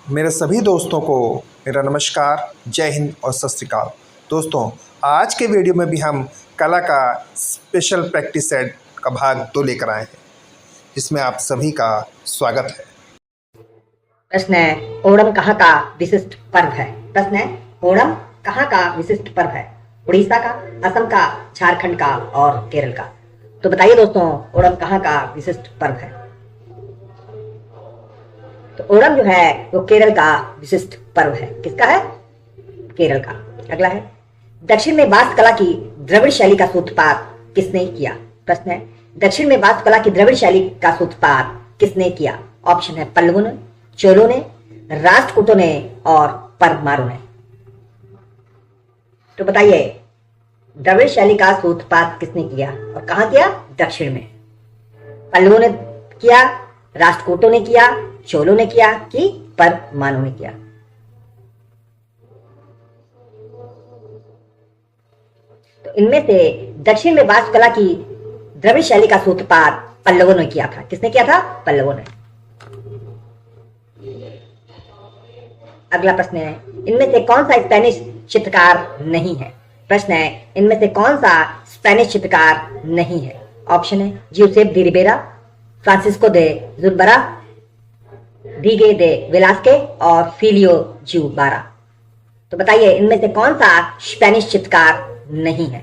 मेरे सभी दोस्तों को मेरा नमस्कार, जय हिंद और सत श्री अकाल। दोस्तों, आज के वीडियो में भी हम कला का स्पेशल प्रैक्टिस सेट का भाग 2 लेकर आए हैं, जिसमें आप सभी का स्वागत है। प्रश्न है, ओणम कहाँ का विशिष्ट पर्व है? प्रश्न है, ओणम कहाँ का विशिष्ट पर्व है? उड़ीसा का, असम का, झारखंड का और केरल का। तो बताइए दोस्तों, ओणम कहाँ का विशिष्ट पर्व है? तो ओणम जो है वो केरल का विशिष्ट पर्व है। किसका है? केरल का। अगला है, दक्षिण में वास्तुकला की द्रविड़ शैली का सूत्रपात किसने किया? प्रश्न है, दक्षिण में वास्तुकला की द्रविड़ शैली का सूत्रपात किसने किया? ऑप्शन है पल्लवों ने, चोलों ने, राष्ट्रकूटों ने और परमारों ने। तो बताइए, द्रविड़ शैली का सूत्रपात किसने किया और कहां किया? दक्षिण में। पल्लवों ने किया, राष्ट्रकूटों ने किया, चोलों ने किया कि परमारों ने किया? तो इनमें से दक्षिण में वास्तुकला की द्रविड़ शैली का सूत्रपात पल्लवों ने किया था। किसने किया था? पल्लवों ने। अगला प्रश्न है, इनमें से कौन सा स्पेनिश चित्रकार नहीं है? प्रश्न है, इनमें से कौन सा स्पेनिश चित्रकार नहीं है? ऑप्शन है ज्यूसेप दी रिबेरा, फ्रांसिस्को दे जुरबरा, डीगे दे वेलास्के और फिलियो ज्यूबारा। तो बताइए, इनमें से कौन सा स्पेनिश चित्रकार नहीं है?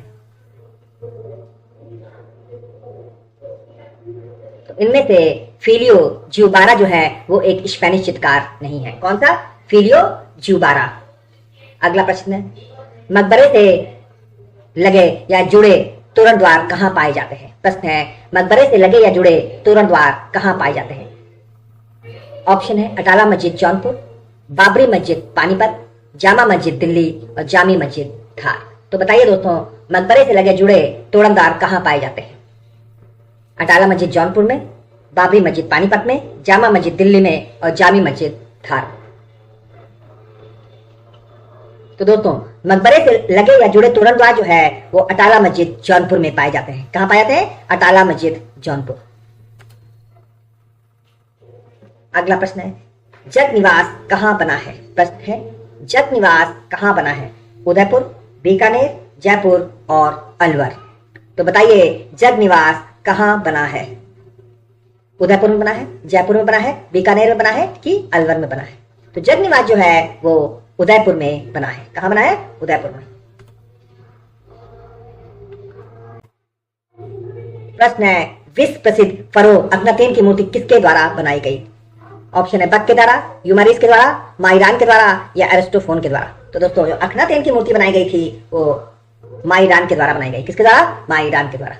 तो इनमें से फिलियो ज्यूबारा जो है वो एक स्पेनिश चित्रकार नहीं है। कौन सा? फिलियो ज्यूबारा। अगला प्रश्न है, मकबरे से लगे या जुड़े तोरण द्वार कहां पाए जाते हैं? प्रश्न है, मकबरे से लगे या जुड़े तोरण द्वार कहां पाए जाते हैं? ऑप्शन है अटाला मस्जिद जौनपुर, बाबरी मस्जिद पानीपत, जामा मस्जिद दिल्ली और जामी मस्जिद धार। तो बताइए दोस्तों, मकबरे से लगे जुड़े तोरण द्वार कहां पाए जाते हैं? अटाला मस्जिद जौनपुर में, बाबरी मस्जिद पानीपत में, जामा मस्जिद दिल्ली में और जामी मस्जिद धार। तो दोस्तों, मकबरे से लगे या जुड़े तोरण द्वार जो है वो अटाला मस्जिद जौनपुर में पाए जाते हैं। कहां पाए जाते हैं? अटाला मस्जिद जौनपुर। अगला प्रश्न है, जग निवास कहां बना है? प्रश्न है, जग निवास कहां बना है? उदयपुर, बीकानेर, जयपुर और अलवर। तो बताइए, जग निवास कहां बना है? उदयपुर में बना है, जयपुर में बना है, बीकानेर में बना है कि अलवर में बना है? तो जग निवास जो है वो उदयपुर में बना है। कहां बना है? उदयपुर में। प्रश्न है, विश्व प्रसिद्ध फरो अखनातेन की मूर्ति किसके द्वारा बनाई गई? ऑप्शन है बक के द्वारा, यूमारिस के द्वारा, माइरान के द्वारा या एरिस्टोफोन के द्वारा। तो दोस्तों, जो अखनातेन की मूर्ति बनाई गई थी वो माइरान के द्वारा बनाई गई। किसके द्वारा? माइरान के द्वारा।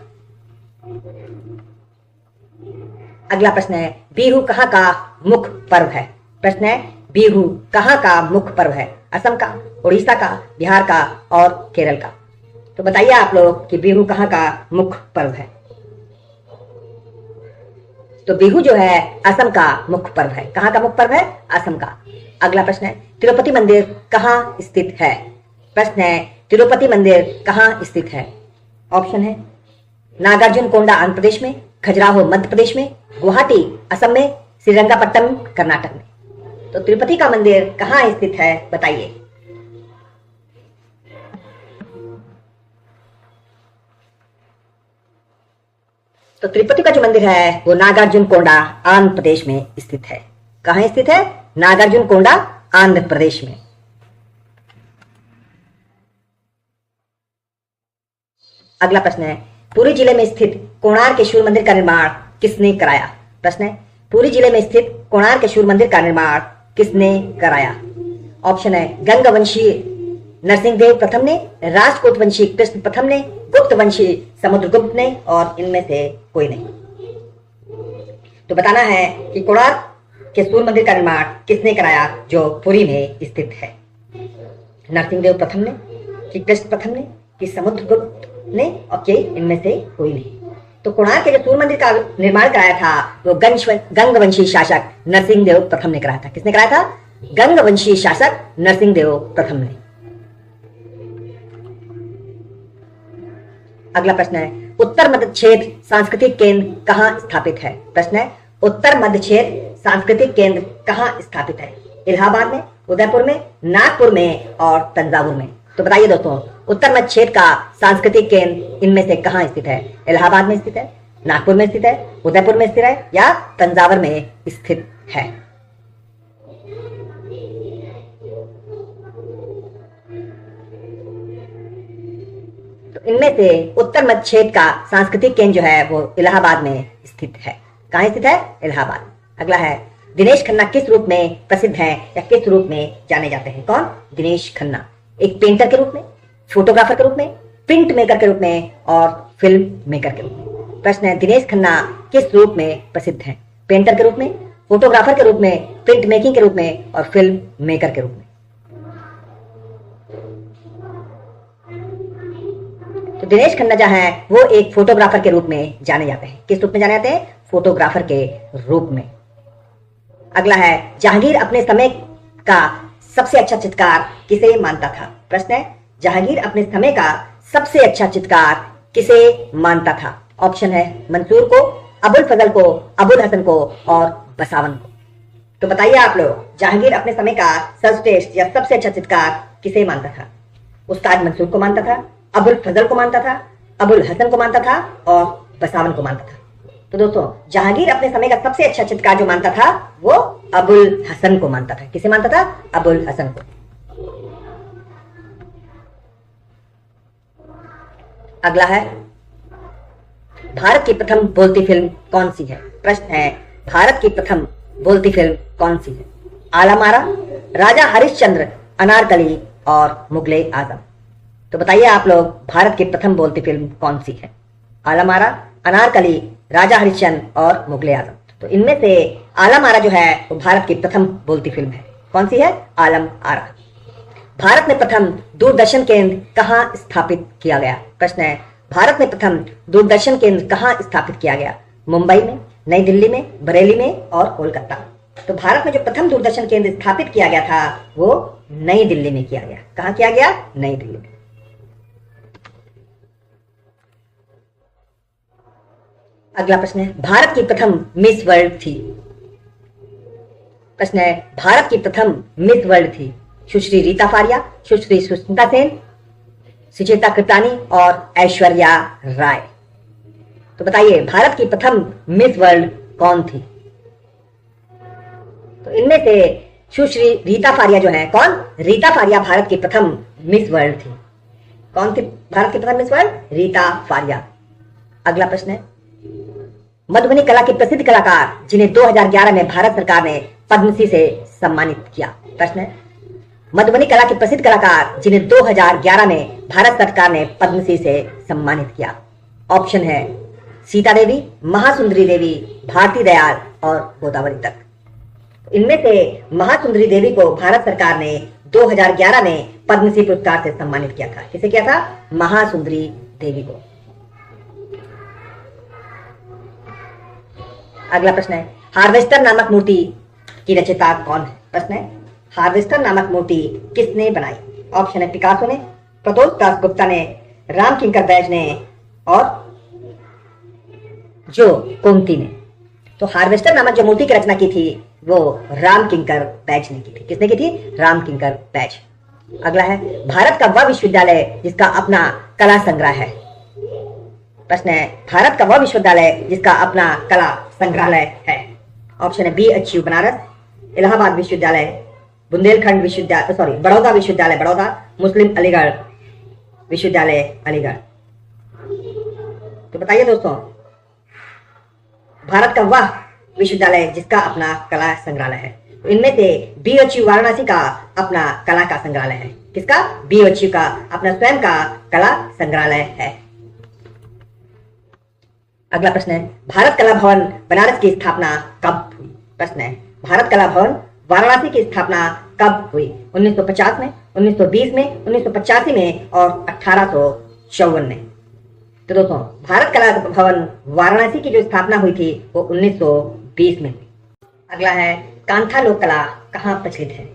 अगला प्रश्न है, बिहू कहां का मुख्य पर्व है? प्रश्न है, बिहू कहां का मुख्य पर्व है? असम का, उड़ीसा का, बिहार का और केरल का। तो बताइए आप लोग कि बिहू कहां का मुख्य पर्व है? तो बिहू जो है असम का मुख्य पर्व है। कहां का मुख्य पर्व है? असम का। अगला प्रश्न है, तिरुपति मंदिर कहां स्थित है? प्रश्न है, तिरुपति मंदिर कहां स्थित है? ऑप्शन है नागार्जुन कोंडा आंध्र प्रदेश में, खजुराहो मध्य प्रदेश में, गुवाहाटी असम में, श्रीरंगपट्टनम कर्नाटक में। तो तिरुपति का मंदिर कहां स्थित है? बताइए। तो तिरुपति का जो मंदिर है वो नागार्जुन कोंडा आंध्र प्रदेश में स्थित है। कहां स्थित है? नागार्जुन कोंडा आंध्र प्रदेश में। अगला प्रश्न है, पुरी जिले में स्थित कोणार्क के सूर्य मंदिर का निर्माण किसने कराया? प्रश्न है, पुरी जिले में स्थित कोणार्क के सूर्य मंदिर का निर्माण किसने कराया? ऑप्शन है गंगवंशी नरसिंहदेव प्रथम ने, राष्ट्रकूट वंशी कृष्ण प्रथम ने, गुप्त वंशी समुद्रगुप्त ने और इनमें से कोई नहीं। तो बताना है कि कोणार्क के सूर्य मंदिर का निर्माण किसने कराया जो पुरी में स्थित है? नरसिंहदेव प्रथम ने कि कृष्ण प्रथम ने कि समुद्रगुप्त ने और के इनमें से कोई नहीं। तो कोणार्क के जो सूर्य मंदिर का निर्माण कराया था वो गंगवंशी शासक नरसिंहदेव प्रथम ने कराया था। किसने कराया था? गंगवंशी शासक नरसिंहदेव प्रथम ने। अगला प्रश्न है, उत्तर मध्य क्षेत्र सांस्कृतिक केंद्र कहाँ स्थापित है? प्रश्न है, उत्तर मध्य क्षेत्र सांस्कृतिक केंद्र कहाँ स्थापित है? इलाहाबाद में, उदयपुर में, नागपुर में और तंजावुर में। तो बताइए दोस्तों, उत्तर मध्य क्षेत्र का सांस्कृतिक केंद्र इनमें से कहाँ स्थित है? इलाहाबाद में स्थित है, नागपुर में स्थित है, उदयपुर में स्थित है या तंजावुर में स्थित है? तो इनमें से उत्तर मध्य क्षेत्र का सांस्कृतिक केंद्र जो है वो इलाहाबाद में स्थित है। कहाँ स्थित है? इलाहाबाद। अगला है, दिनेश खन्ना किस रूप में प्रसिद्ध हैं या किस रूप में जाने जाते हैं? कौन? दिनेश खन्ना। एक पेंटर के रूप में, फोटोग्राफर के रूप में, प्रिंट मेकर के रूप में और फिल्म मेकर के रूप में। प्रश्न है, दिनेश खन्ना किस रूप में प्रसिद्ध हैं? पेंटर के रूप में, फोटोग्राफर के रूप में, प्रिंट मेकिंग के रूप में और फिल्म मेकर के रूप में। तो दिनेश खन्ना जो है वो एक फोटोग्राफर के रूप में जाने जाते हैं। किस रूप में जाने जाते हैं? फोटोग्राफर के रूप में। अगला है, जहांगीर अपने समय का सबसे अच्छा चित्रकार किसे मानता था? प्रश्न है, जहांगीर अपने समय का सबसे अच्छा चित्रकार किसे मानता था? ऑप्शन है मंसूर को, अबुल फजल को, अबुल हसन को और बसावन को। तो बताइए आप लोग, जहांगीर अपने समय का सर्वश्रेष्ठ या सबसे अच्छा चित्रकार किसे मानता था? उस्ताद मंसूर को मानता था, अबुल फजल को मानता था, अबुल हसन को मानता था और बसावन को मानता था। तो दोस्तों, जहांगीर अपने समय का सबसे अच्छा चित्रकार जो मानता था वो अबुल हसन को मानता था। किसे मानता था? अबुल हसन को। अगला है, भारत की प्रथम बोलती फिल्म कौन सी है? प्रश्न है, भारत की प्रथम बोलती फिल्म कौन सी है? आलमारा, राजा हरिश्चंद्र, अनारकली और मुगले आजम। तो बताइए आप लोग, भारत की प्रथम बोलती फिल्म कौन सी है? आलमारा, अनारकली, राजा हरिश्चंद्र और मुगले आजम। तो इनमें से आलमारा जो है वो भारत की प्रथम बोलती फिल्म है। कौन सी है? आलम आरा। भारत में प्रथम दूरदर्शन केंद्र कहाँ स्थापित किया गया? प्रश्न है, भारत में प्रथम दूरदर्शन केंद्र कहाँ स्थापित किया गया? मुंबई में, नई दिल्ली में, बरेली में और कोलकाता। तो भारत में जो प्रथम दूरदर्शन केंद्र स्थापित किया गया था वो नई दिल्ली में किया गया। कहाँ किया गया? नई दिल्ली में। अगला प्रश्न है, भारत की प्रथम मिस वर्ल्ड थी। प्रश्न है, भारत की प्रथम मिस वर्ल्ड थी सुश्री रीता फारिया, सुश्री सुष्मिता सेन, सुचेता कृपलानी और ऐश्वर्या राय। तो बताइए, भारत की प्रथम मिस वर्ल्ड कौन थी? तो इनमें से सुश्री रीता फारिया जो है, कौन? रीता फारिया भारत की प्रथम मिस वर्ल्ड थी। कौन थी भारत की प्रथम मिस वर्ल्ड? रीता फारिया। अगला प्रश्न है, मधुबनी कला के प्रसिद्ध कलाकार जिन्हें 2011 में भारत सरकार ने पद्मश्री से सम्मानित किया। प्रश्न है, मधुबनी कला के प्रसिद्ध कलाकार जिन्हें 2011 में भारत सरकार ने पद्मश्री से सम्मानित किया। ऑप्शन है सीता देवी, महासुंदरी देवी, भारती दयाल और गोदावरी दत्त। इनमें से महासुंदरी देवी को भारत सरकार ने 2011 में पद्मश्री पुरस्कार से सम्मानित किया था। किसे किया था? महासुंदरी देवी को। अगला प्रश्न है, हार्वेस्टर नामक मूर्ति की रचयिता कौन है? प्रश्न है, हार्वेस्टर नामक मूर्ति किसने बनाई? ऑप्शन है पिकासो ने, प्रदोष दास गुप्ता ने, राम किंकर बैज ने और जो कोमती ने। तो हार्वेस्टर नामक जो मूर्ति की रचना की थी वो राम किंकर बैज ने की थी। किसने की थी? राम किंकर बैज। अगला है, भारत का वह विश्वविद्यालय जिसका अपना कला संग्रह है। प्रश्न है, भारत का वह विश्वविद्यालय जिसका अपना कला संग्रहालय है। ऑप्शन है BHU बनारस, इलाहाबाद विश्वविद्यालय, बुंदेलखंड विश्वविद्यालय, बड़ौदा विश्वविद्यालय बड़ौदा, मुस्लिम अलीगढ़ विश्वविद्यालय अलीगढ़। तो बताइए दोस्तों, भारत का वह विश्वविद्यालय जिसका अपना कला संग्रहालय है। तो इनमें से BHU वाराणसी का अपना कला का संग्रहालय है। किसका? BHU का अपना स्वयं का कला संग्रहालय है। अगला प्रश्न है, भारत कला भवन बनारस की स्थापना कब हुई? प्रश्न है, भारत कला भवन वाराणसी की स्थापना कब हुई? 1950 में, 1920 में, 1985 में और 1854 में। तो दोस्तों, भारत कला भवन वाराणसी की जो स्थापना हुई थी वो 1920 में हुई। अगला है, कांथा लोक कला कहाँ प्रचलित है?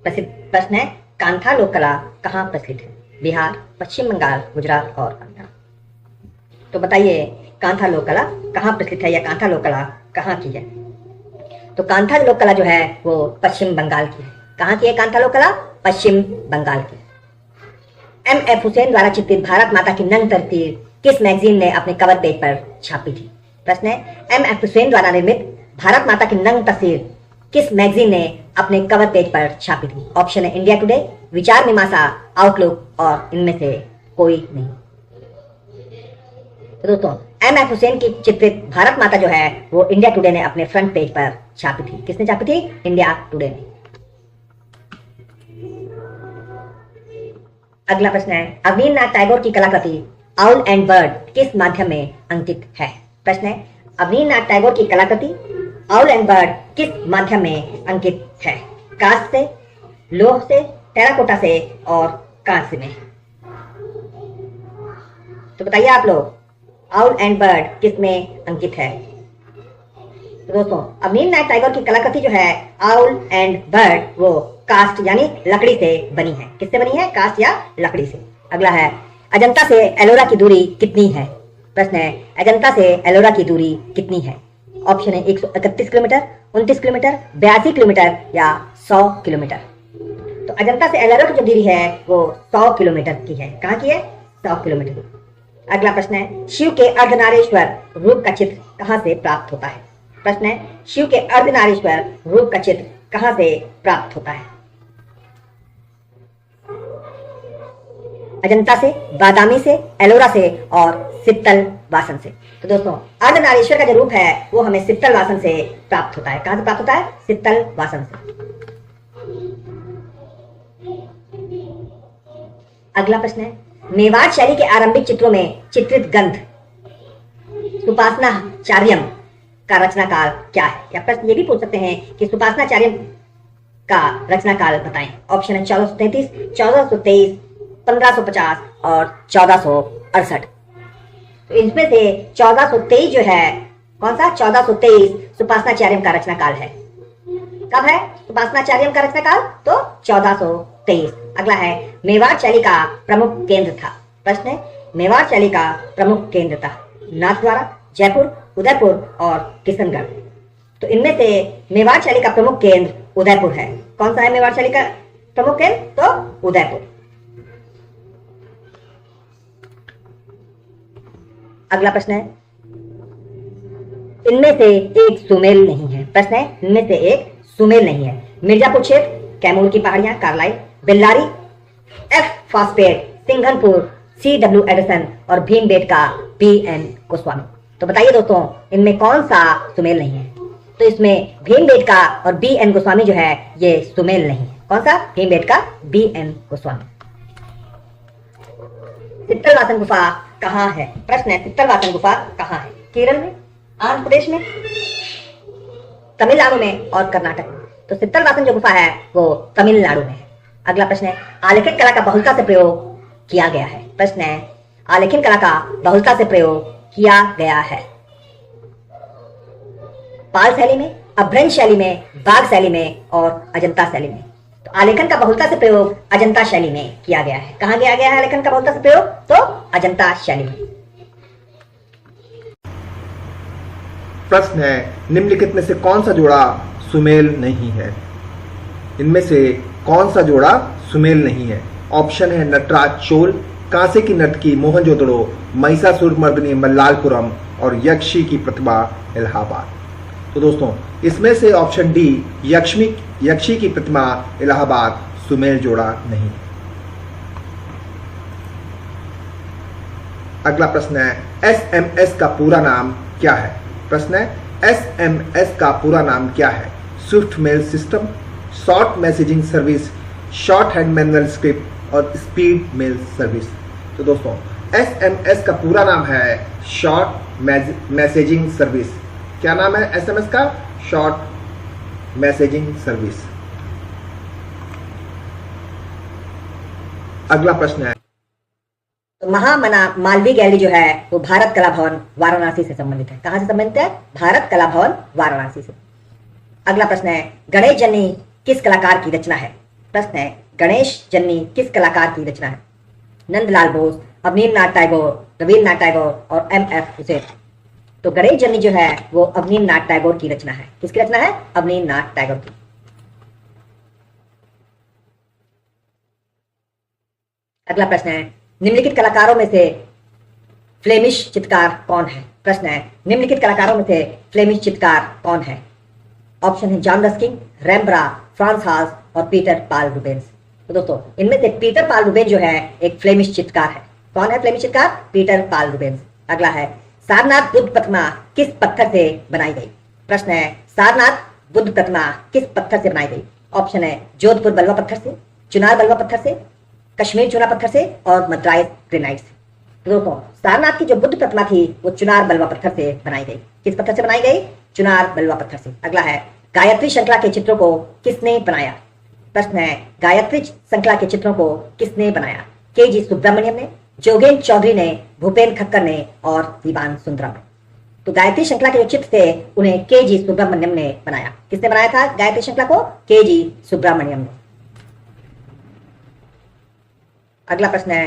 प्रश्न है, कांथा लोक कला कहाँ प्रचलित है? बिहार, पश्चिम बंगाल, गुजरात और आंध्र। तो बताइए, कांथा लोक कला कहाँ प्रचलित है या कांथा लोक कला कहाँ की है? तो कांथा लोक कला जो है वो पश्चिम बंगाल की है। कहाँ की है कांथा लोक कला? पश्चिम बंगाल की। M.F. हुसैन द्वारा चित्रित भारत माता की नंग तस्वीर किस मैगजीन ने अपने कवर पेज पर छापी थी? प्रश्न है M.F. हुसैन द्वारा निर्मित भारत माता की नंग तस्वीर किस मैगजीन ने अपने कवर पेज पर छापी थी? ऑप्शन है इंडिया टुडे, विचार मीमांसा, आउटलुक और इनमें से कोई नहीं। तो दोस्तों M.F. हुसैन की चित्रित भारत माता जो है वो इंडिया टुडे ने अपने फ्रंट पेज पर छापी थी। किसने छापी थी? इंडिया टुडे ने। अगला प्रश्न है अवनींद्रनाथ टैगोर की कलाकृति आउल एंड बर्ड किस माध्यम में अंकित है? प्रश्न है अवनींद्रनाथ टैगोर की कलाकृति आउल एंड बर्ड किस माध्यम में अंकित है? कांच से, लोह से, टेराकोटा से और कांस्य में। तो बताइए आप लोग आउल एंड बर्ड किस में अंकित है? तो दोस्तों अवनींद्रनाथ टैगोर की कलाकृति जो है आउल एंड बर्ड वो कास्ट यानी लकड़ी से बनी है। किससे बनी है? कास्ट या लकड़ी से। अगला है अजंता से एलोरा की दूरी कितनी है? प्रश्न है अजंता से एलोरा की दूरी कितनी है? ऑप्शन है 131 किलोमीटर, 29 किलोमीटर, 82 किलोमीटर या 100 किलोमीटर। तो अजंता से एलोरा की जो दूरी है वो 100 किलोमीटर की है। कहाँ की है? 100 किलोमीटर की। अगला प्रश्न है शिव के अर्धनारीश्वर रूप का चित्र कहाँ से प्राप्त होता है? प्रश्न है शिव के अर्धनारीश्वर रूप का चित्र कहाँ से प्राप्त होता है? अजंता से, बादामी से, एलोरा से और सित्तल वासन से। तो दोस्तों अर्धनारीश्वर का जो रूप है वो हमें सित्तल वासन से प्राप्त होता है। कहां से प्राप्त होता है? सित्तल वासन से। अगला प्रश्न है मेवाड़ शैली के आरंभिक चित्रों में चित्रित गंध सुपासनाचार्यम का रचनाकाल क्या है? या प्रश्न ये भी पूछ सकते हैं कि सुपासनाचार्यम का रचनाकाल बताएं। ऑप्शन है 1433, 1423, 1550 और 1468। तो इनमें से 1423 जो है कौन सा? 1423 सुपासनाचार्यम का रचनाकाल है। कब है सुपासनाचार्यम का रचनाकाल? तो 1423। अगला है मेवाड़ शैली का प्रमुख केंद्र था। प्रश्न है मेवाड़ शैली का प्रमुख केंद्र था नाथद्वारा, जयपुर, उदयपुर और किशनगढ़। तो इनमें से मेवाड़ शैली का प्रमुख केंद्र उदयपुर है। कौन सा है मेवाड़ शैली का प्रमुख केंद्र? तो उदयपुर। अगला प्रश्न है इनमें से एक सुमेल नहीं है। प्रश्न है इनमें से एक सुमेल नहीं है। मिर्जापुर क्षेत्र, कैमूर की पहाड़ियां, Carlleyle, Bellary, F Fawcett, Singhanpur, C.W. Anderson और भीमबेटका B.N. गोस्वामी। तो बताइए दोस्तों इनमें कौन सा सुमेल नहीं है? तो इसमें भीमबेटका और B.N. गोस्वामी जो है ये सुमेल नहीं है। कौन सा? भीमबेटका, B.N. गोस्वामी। सित्तल वासन गुफा कहाँ है? प्रश्न है सित्तल वासन गुफा कहाँ है? केरल में, आंध्र प्रदेश में, तमिलनाडु में और कर्नाटक में। तो सित्तल वासन जो गुफा है वो तमिलनाडु में है। अगला प्रश्न है आलेखन कला का बहुलता से प्रयोग किया गया है। प्रश्न है आलेखन कला का बहुलता से प्रयोग किया गया है। पाल शैली में, अभ्रंश शैली में, बाघ शैली में और अजंता शैली में। तो आलेखन का बहुलता से प्रयोग अजंता शैली में किया गया है। कहां किया गया है आलेखन का बहुलता से प्रयोग? तो अजंता शैली में। प्रश्न है निम्नलिखित में से कौन सा जोड़ा सुमेल नहीं है? इनमें से कौन सा जोड़ा सुमेल नहीं है? ऑप्शन है नटराज चोल, कांसे की नर्तकी मोहनजोदड़ो, महिषासुर मर्दिनी मल्लालपुरम और यक्षी की प्रतिभा इलाहाबाद। तो दोस्तों इसमें से ऑप्शन डी यक्षी की प्रतिमा इलाहाबाद सुमेल जोड़ा नहीं। अगला प्रश्न है SMS का पूरा नाम क्या है? प्रश्न है SMS का पूरा नाम क्या है? Swift mail system, short messaging service, short hand manual script और स्पीड मेल सर्विस। तो दोस्तों SMS का पूरा नाम है शॉर्ट मैसेजिंग सर्विस। क्या नाम है SMS का? Short messaging service. अगला प्रश्न है महामना मालवीय गैलरी जो है वो भारत कला भवन वाराणसी से संबंधित है। कहां से संबंधित है? भारत कला भवन वाराणसी से। अगला प्रश्न है गणेश जन्नी किस कलाकार की रचना है? प्रश्न है गणेश जन्नी किस कलाकार की रचना है? नंदलाल बोस, अवनींद्रनाथ टैगोर, रवींद्रनाथ टैगोर और M.F. हुसैन। तो गणेश जर्नी जो है वो अवनींद्रनाथ टैगोर की रचना है। किसकी रचना है? अवनींद्रनाथ टैगोर की। अगला प्रश्न है, निम्नलिखित कलाकारों में से फ्लेमिश चित्रकार कौन है? प्रश्न है, निम्नलिखित कलाकारों में से फ्लेमिश चित्रकार कौन है? ऑप्शन है जॉन रस्किन, रेम्ब्रांड, फ्रांस हास और पीटर पाल रूबेंस। तो दोस्तों इनमें से पीटर पाल रूबेंस जो है एक फ्लेमिश चित्रकार है। कौन है फ्लेमिश चित्रकार? पीटर पाल रूबेंस। अगला है, सारनाथ बुद्ध प्रतिमा किस पत्थर से बनाई गई? प्रश्न है, सारनाथ बुद्ध प्रतिमा किस पत्थर से बनाई गई? ऑप्शन है जोधपुर बलुआ पत्थर से, चुनार बलुआ पत्थर से, कश्मीर चूना पत्थर से और मद्रास ग्रेनाइट से। तो दोस्तों सारनाथ की जो बुद्ध प्रतिमा थी वो चुनार बलुआ पत्थर से बनाई गई। किस पत्थर से बनाई गई? चुनार बलुआ पत्थर से। अगला है, गायत्री श्रृंखला के चित्रों को किसने बनाया? प्रश्न है, गायत्री श्रृंखला के चित्रों को किसने बनाया? के.जी. सुब्रमण्यम ने, जोगेंद्र चौधरी ने, भूपेन खक्कर ने और दीवान सुंदरम ने। तो गायत्री श्रृंखला के जो चित्र थे उन्हें के.जी. सुब्रमण्यम ने बनाया। किसने बनाया था गायत्री श्रृंखला को? के.जी. सुब्रमण्यम ने। अगला प्रश्न है,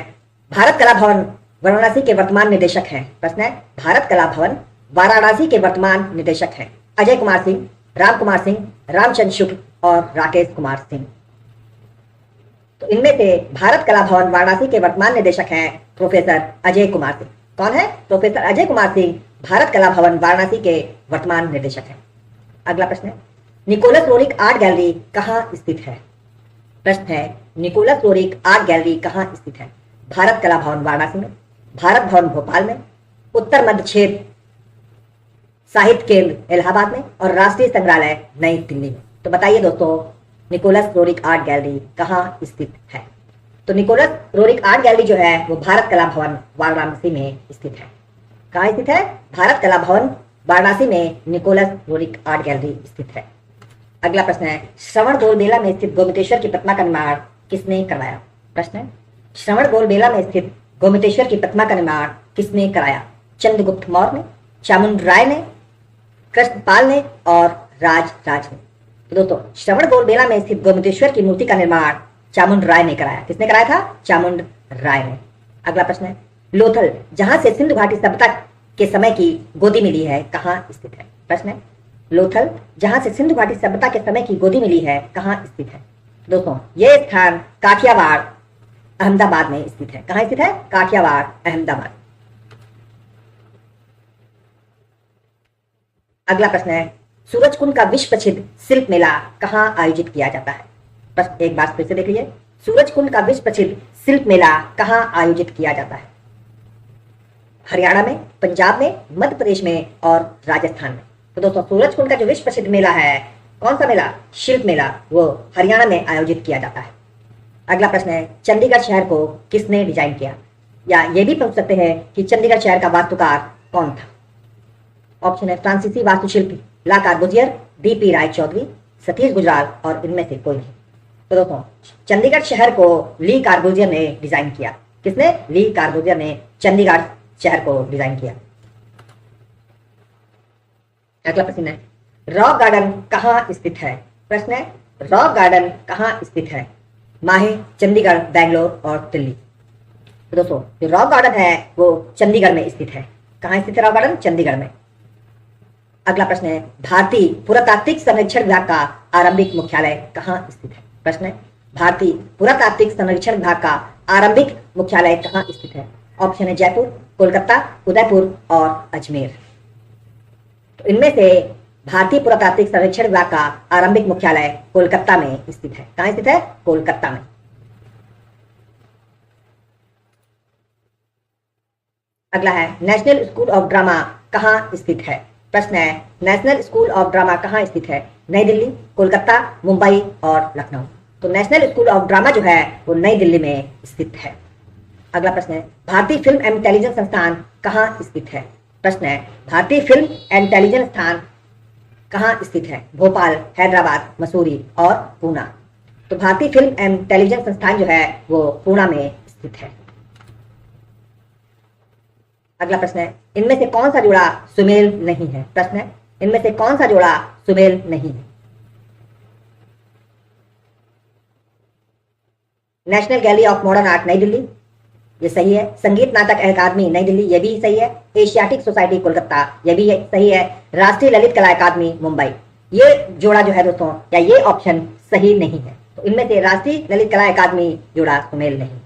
भारत कला भवन वाराणसी के वर्तमान निदेशक हैं। प्रश्न है, भारत कला भवन वाराणसी के वर्तमान निदेशक हैं अजय कुमार सिंह, राम कुमार सिंह, रामचंद्र शुक्ल और राकेश कुमार सिंह। तो इनमें से भारत कला भवन वाराणसी के वर्तमान निदेशक हैं प्रोफेसर अजय कुमार सिंह। कौन है? प्रोफेसर अजय कुमार सिंह भारत कला भवन वाराणसी के वर्तमान निदेशक हैं। अगला प्रश्न है, निकोलस रोरिक आर्ट गैलरी कहाँ स्थित है? प्रश्न है, निकोलस रोरिक आर्ट गैलरी कहाँ स्थित है? भारत कला भवन वाराणसी में, भारत भवन भोपाल में, उत्तर मध्य क्षेत्र साहित्य केंद्र इलाहाबाद में और राष्ट्रीय संग्रहालय नई दिल्ली में। तो बताइए दोस्तों निकोलस रोरिक आर्ट गैलरी कहाँ स्थित है? तो निकोलस रोरिक आर्ट गैलरी जो है वो भारत कला भवन वाराणसी में स्थित है। कहाँ स्थित है? भारत कला भवन वाराणसी में निकोलस रोरिक आर्ट गैलरी स्थित है। अगला प्रश्न है, श्रवण गोलबेला में स्थित गोमतेश्वर की प्रतिमा का निर्माण किसने करवाया? प्रश्न है, श्रवण गोलबेला में स्थित गोमतेश्वर की प्रतिमा का निर्माण किसने कराया? चंद्रगुप्त मौर्य ने, चामुंड राय ने, कृष्णपाल ने और राज ने। तो दोस्तों श्रवण गोलबेला में स्थित गोमतेश्वर की मूर्ति का निर्माण चामुंड राय ने कराया। किसने कराया था? चामुंड राय ने। अगला प्रश्न है, लोथल जहां से सिंधु घाटी सभ्यता के समय की गोदी मिली है कहाँ स्थित है? प्रश्न है, लोथल जहां से सिंधु घाटी सभ्यता के समय की गोदी मिली है कहाँ स्थित है? दोस्तों यह स्थान काठियावाड़ अहमदाबाद में स्थित है। कहाँ स्थित है? काठियावाड़ अहमदाबाद। अगला प्रश्न है, सूरजकुंड का विश्व प्रसिद्ध शिल्प मेला कहाँ आयोजित किया जाता है? प्रश्न एक बार फिर से देख लीजिए, सूरजकुंड का विश्व प्रसिद्ध शिल्प मेला कहाँ आयोजित किया जाता है? हरियाणा में, पंजाब में, मध्य प्रदेश में और राजस्थान में। तो दोस्तों सूरजकुंड का जो विश्व प्रसिद्ध मेला है, कौन सा मेला? शिल्प मेला, वो हरियाणा में आयोजित किया जाता है। अगला प्रश्न है, चंडीगढ़ शहर को किसने डिजाइन किया? या ये भी पूछ सकते हैं कि चंडीगढ़ शहर का वास्तुकार कौन था? ऑप्शन है फ्रांसीसी वास्तुशिल्पी ला कार्बुजियर, डी.पी. राय चौधरी, सतीश गुजराल और इनमें से कोई नहीं। तो दोस्तों चंडीगढ़ शहर को ली कार्बुजियर ने डिजाइन किया। किसने? ली कार्बुजियर ने चंडीगढ़ शहर को डिजाइन किया। अगला प्रश्न है, रॉक गार्डन कहाँ स्थित है? प्रश्न है, रॉक गार्डन कहाँ स्थित है? माहे, चंडीगढ़, बेंगलोर और दिल्ली। तो दोस्तों जो रॉक गार्डन है वो चंडीगढ़ में स्थित है। कहाँ स्थित है रॉक गार्डन? चंडीगढ़ में। अगला प्रश्न है, भारतीय पुरातात्विक संरक्षण विभाग का आरंभिक मुख्यालय कहाँ स्थित है? प्रश्न है, भारतीय पुरातात्विक संरक्षण विभाग का आरंभिक मुख्यालय कहाँ स्थित है? ऑप्शन है जयपुर, कोलकाता, उदयपुर और अजमेर। तो इनमें से भारतीय पुरातात्विक संरक्षण विभाग का आरंभिक मुख्यालय कोलकाता में स्थित है। कहाँ स्थित है? कोलकाता में। अगला है, नेशनल स्कूल ऑफ ड्रामा कहाँ स्थित है? प्रश्न है, नेशनल स्कूल ऑफ ड्रामा कहाँ स्थित है? नई दिल्ली, कोलकाता, मुंबई और लखनऊ। तो नेशनल स्कूल ऑफ ड्रामा जो है वो नई दिल्ली में स्थित है। अगला प्रश्न है, भारतीय फिल्म एंड टेलीविजन संस्थान कहाँ स्थित है? प्रश्न है, भारतीय फिल्म एंड टेलीविजन संस्थान कहाँ स्थित है? भोपाल, हैदराबाद, मसूरी और पूना। तो भारतीय फिल्म एंड टेलीविजन संस्थान जो है वो पूना में स्थित है। अगला प्रश्न है, इनमें से कौन सा जोड़ा सुमेल नहीं है? प्रश्न है, इनमें से कौन सा जोड़ा सुमेल नहीं है? National gallery of modern art नई दिल्ली, ये सही है। संगीत नाटक अकादमी नई दिल्ली, ये भी सही है। एशियाटिक सोसाइटी कोलकाता, ये भी सही है। राष्ट्रीय ललित कला अकादमी मुंबई, ये जोड़ा जो है दोस्तों, या ये ऑप्शन सही नहीं है। तो इनमें से राष्ट्रीय ललित कला अकादमी जोड़ा सुमेल नहीं है।